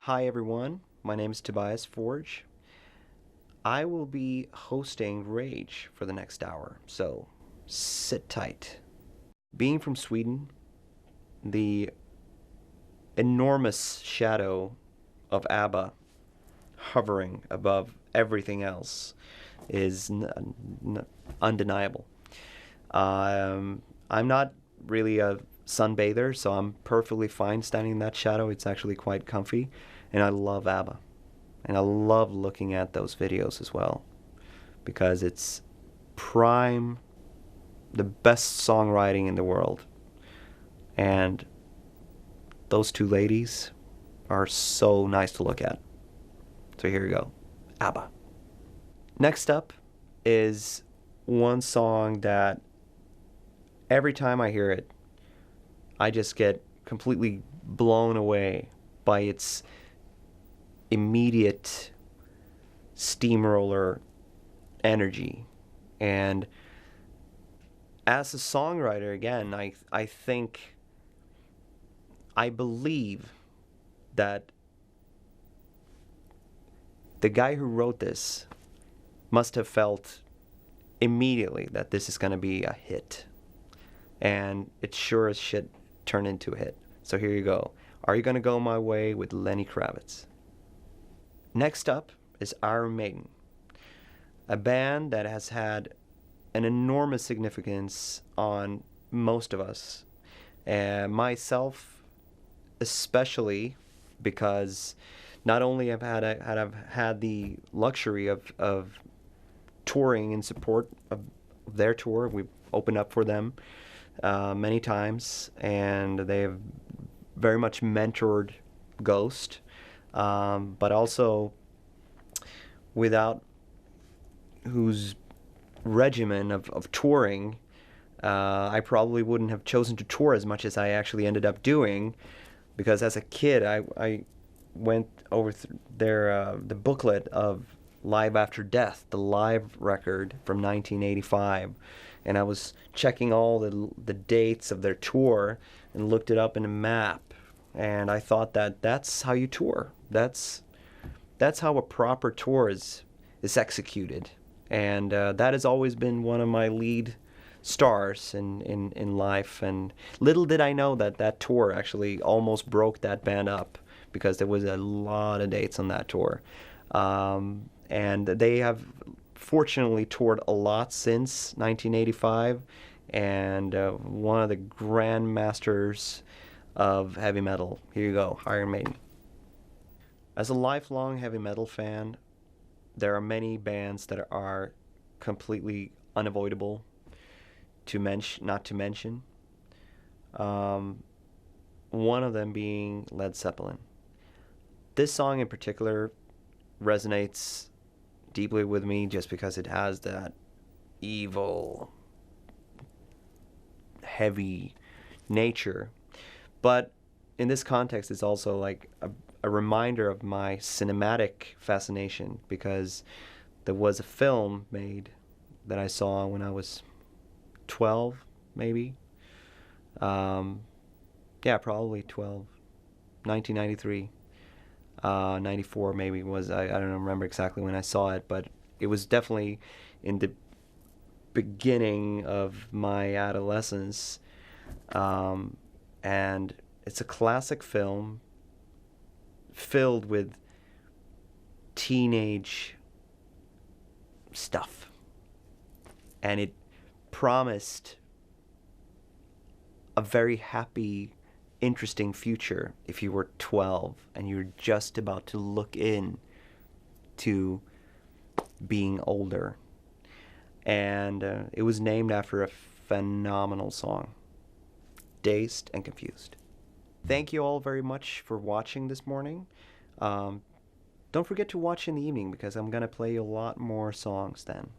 Hi everyone, my name is Tobias Forge. I will be hosting Rage for the next hour, so sit tight. Being from Sweden, the enormous shadow of ABBA hovering above everything else is undeniable. I'm not really a sunbather, so I'm perfectly fine standing in that shadow. It's actually quite comfy, and I love ABBA. And I love looking at those videos as well, because it's prime, the best songwriting in the world. And those two ladies are so nice to look at. So here we go, ABBA. Next up is one song that every time I hear it, I just get completely blown away by its immediate steamroller energy. And as a songwriter, again, I believe that the guy who wrote this must have felt immediately that this is going to be a hit. And it sure as shit turned into a hit. So here you go. Are You Gonna Go My Way with Lenny Kravitz. Next up is Iron Maiden, a band that has had an enormous significance on most of us, and myself especially, because not only have I've had the luxury of touring in support of their tour. We've opened up for them many times, and they have very much mentored Ghost, but also without whose regimen of touring, I probably wouldn't have chosen to tour as much as I actually ended up doing, because as a kid I went over the booklet of Live After Death, the live record from 1985, and I was checking all the dates of their tour and looked it up in a map, and I thought that that's how you tour. That's how a proper tour is executed, and that has always been one of my lead stars in life. And little did I know that tour actually almost broke that band up, because there was a lot of dates on that tour. And they have fortunately toured a lot since 1985, and one of the grandmasters of heavy metal. Here you go, Iron Maiden. As a lifelong heavy metal fan, there are many bands that are completely unavoidable not to mention. One of them being Led Zeppelin. This song in particular resonates deeply with me just because it has that evil, heavy nature. But in this context, it's also like a reminder of my cinematic fascination, because there was a film made that I saw when I was 12, maybe. Yeah, probably 12. 1993. 94 maybe was, I don't remember exactly when I saw it, but it was definitely in the beginning of my adolescence. And it's a classic film filled with teenage stuff. And it promised a very happy, interesting future if you were 12 and you're just about to look in to being older. And it was named after a phenomenal song, Dazed and Confused. Thank you all very much for watching this morning. Don't forget to watch in the evening, because I'm going to play you a lot more songs then.